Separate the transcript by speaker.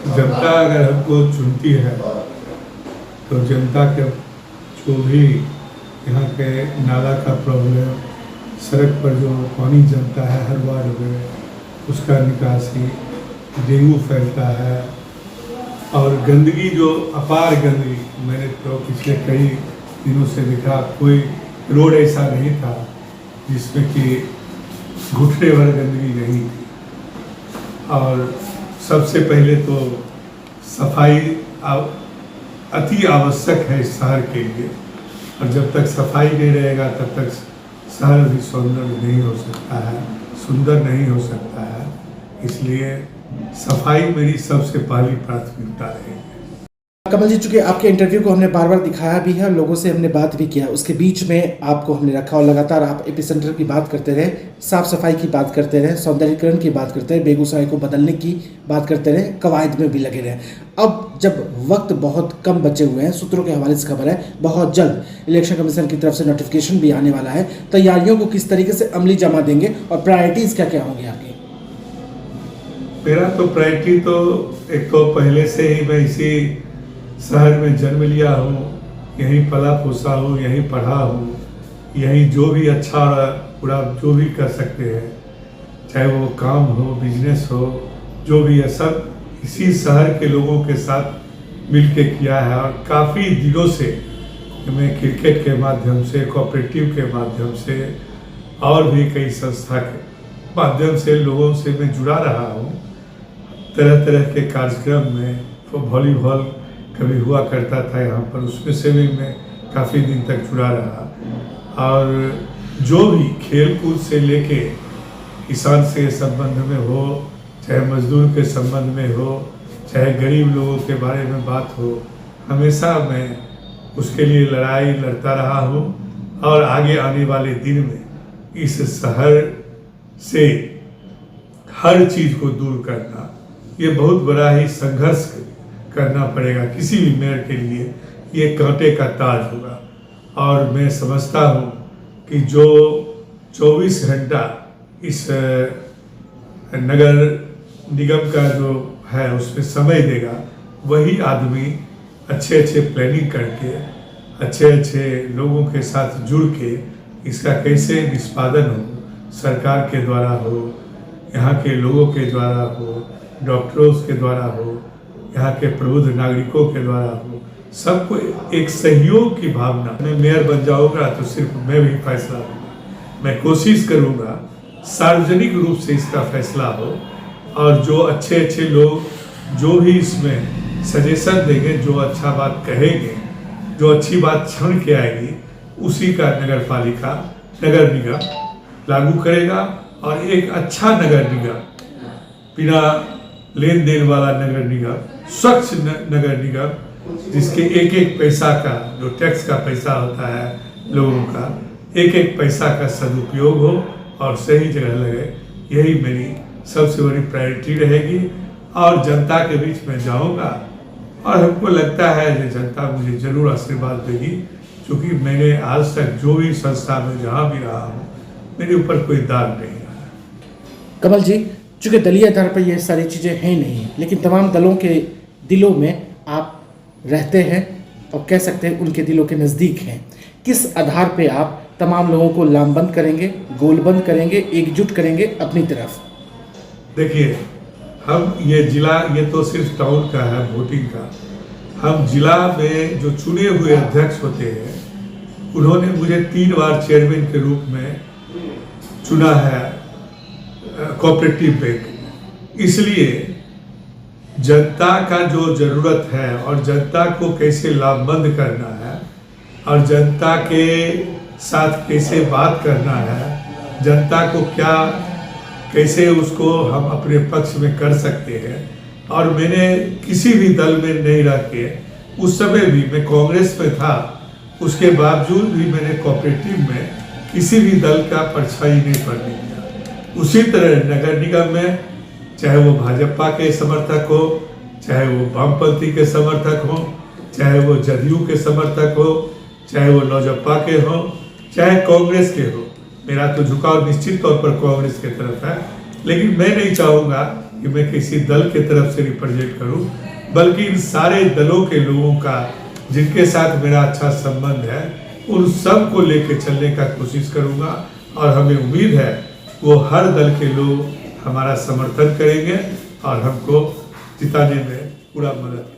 Speaker 1: जनता अगर हमको चुनती है तो जनता के जो भी यहाँ के नाला का प्रॉब्लम, सड़क पर जो पानी जमता है हर वार्ड में, उसका निकासी, डेंगू फैलता है और गंदगी, जो अपार गंदगी, मैंने तो पिछले कई दिनों से देखा कोई रोड ऐसा नहीं था जिसमें कि घुटने भर गंदगी नहीं थी। और सबसे पहले तो सफाई अति आवश्यक है इस शहर के लिए, और जब तक सफाई नहीं रहेगा तब तक शहर भी सुंदर नहीं हो सकता है, सुंदर नहीं हो सकता है। इसलिए सफाई मेरी सबसे पहली प्राथमिकता रहेगी।
Speaker 2: कमल जी, चूंकि आपके इंटरव्यू को हमने बार बार दिखाया भी है, लोगों से हमने बात भी किया, उसके बीच में आपको हमने रखा और लगातार आप एपिसेंटर की बात करते रहे, साफ सफाई की बात करते रहे, सौंदर्यीकरण की बात करते रहे, बेगूसराय को बदलने की बात करते रहे, कवायद में भी लगे रहे। अब जब वक्त बहुत कम बचे हुए हैं, सूत्रों के हवाले से खबर है बहुत जल्द इलेक्शन कमीशन की तरफ से नोटिफिकेशन भी आने वाला है, तैयारियों को किस तरीके से अमली जमा देंगे और प्रायोरिटीज़ क्या क्या होंगी आपकी?
Speaker 1: मेरा तो प्रायोरिटी तो एक तो पहले से ही मैं इसी शहर में जन्म लिया हूँ, यहीं पला पोसा हूँ, यहीं पढ़ा हूँ, यहीं जो भी अच्छा बुरा जो भी कर सकते हैं, चाहे वो काम हो, बिजनेस हो, जो भी है सब इसी शहर के लोगों के साथ मिल के किया है। और काफ़ी दिनों से मैं क्रिकेट के माध्यम से, कोऑपरेटिव के माध्यम से और भी कई संस्था के माध्यम से लोगों से मैं जुड़ा रहा हूँ। तरह तरह के कार्यक्रम में वॉलीबॉल कभी हुआ करता था यहाँ पर, उसमें से भी मैं काफ़ी दिन तक जुड़ा रहा। और जो भी खेल कूद से लेके किसान से संबंध में हो, चाहे मजदूर के संबंध में हो, चाहे गरीब लोगों के बारे में बात हो, हमेशा मैं उसके लिए लड़ाई लड़ता रहा हूँ। और आगे आने वाले दिन में इस शहर से हर चीज़ को दूर करना, ये बहुत बड़ा ही संघर्ष करना पड़ेगा किसी भी मेयर के लिए, ये कांटे का ताज होगा। और मैं समझता हूँ कि जो 24 घंटा इस नगर निगम का जो है उसमें समय देगा, वही आदमी अच्छे अच्छे प्लानिंग करके, अच्छे अच्छे लोगों के साथ जुड़ के इसका कैसे निष्पादन हो, सरकार के द्वारा हो, यहाँ के लोगों के द्वारा हो, डॉक्टरों के द्वारा हो, यहाँ के प्रबुद्ध नागरिकों के द्वारा हो, सबको एक सहयोग की भावना। मैं मेयर बन जाऊँगा तो सिर्फ मैं भी फैसला लूँगा, मैं कोशिश करूँगा सार्वजनिक रूप से इसका फैसला हो, और जो अच्छे अच्छे लोग जो भी इसमें सजेशन देंगे, जो अच्छा बात कहेंगे, जो अच्छी बात छान के आएगी, उसी का नगर पालिका, नगर निगम लागू करेगा। और एक अच्छा नगर निगम, बिना लेन देन वाला नगर निगम, स्वच्छ नगर निगम, जिसके एक एक पैसा का, जो टैक्स का पैसा होता है लोगों का, एक एक पैसा का सदुपयोग हो और सही जगह लगे, यही मेरी सबसे बड़ी प्रायोरिटी रहेगी। और जनता के बीच में जाऊंगा और हमको लगता है कि जनता मुझे जरूर आशीर्वाद देगी, क्योंकि मैंने आज तक जो भी संस्था में जहाँ भी रहा हूँ, मेरे ऊपर कोई दाग नहीं रहा।
Speaker 2: कमल जी, चूँकि दलीय आधार पर ये सारी चीज़ें हैं नहीं, लेकिन तमाम दलों के दिलों में आप रहते हैं और कह सकते हैं उनके दिलों के नज़दीक हैं। किस आधार पे आप तमाम लोगों को लामबंद करेंगे, गोलबंद करेंगे, एकजुट करेंगे अपनी तरफ?
Speaker 1: देखिए, हम ये जिला, ये तो सिर्फ टाउन का है वोटिंग का, हम जिला में जो चुने हुए अध्यक्ष होते हैं, उन्होंने मुझे 3 बार चेयरमैन के रूप में चुना है कोऑपरेटिव बैंक। इसलिए जनता का जो ज़रूरत है और जनता को कैसे लाभबंद करना है और जनता के साथ कैसे बात करना है, जनता को क्या कैसे उसको हम अपने पक्ष में कर सकते हैं। और मैंने किसी भी दल में नहीं रह के, उस समय भी मैं कांग्रेस में था, उसके बावजूद भी मैंने कोऑपरेटिव में किसी भी दल का परछाई नहीं पड़ने दिया। उसी तरह नगर निगम में, चाहे वो भाजपा के समर्थक हो, चाहे वो वामपंथी के समर्थक हो, चाहे वो जदयू के समर्थक हो, चाहे वो लोजपा के हो, चाहे कांग्रेस के हो, मेरा तो झुकाव निश्चित तौर पर कांग्रेस की तरफ है। लेकिन मैं नहीं चाहूँगा कि मैं किसी दल के तरफ से रिप्रेजेंट करूं, बल्कि इन सारे दलों के लोगों का जिनके साथ मेरा अच्छा संबंध है उन सब को लेके चलने का कोशिश करूंगा। और हमें उम्मीद है वो हर दल के लोग हमारा समर्थन करेंगे और हमको जिताने में पूरा मदद करेंगे।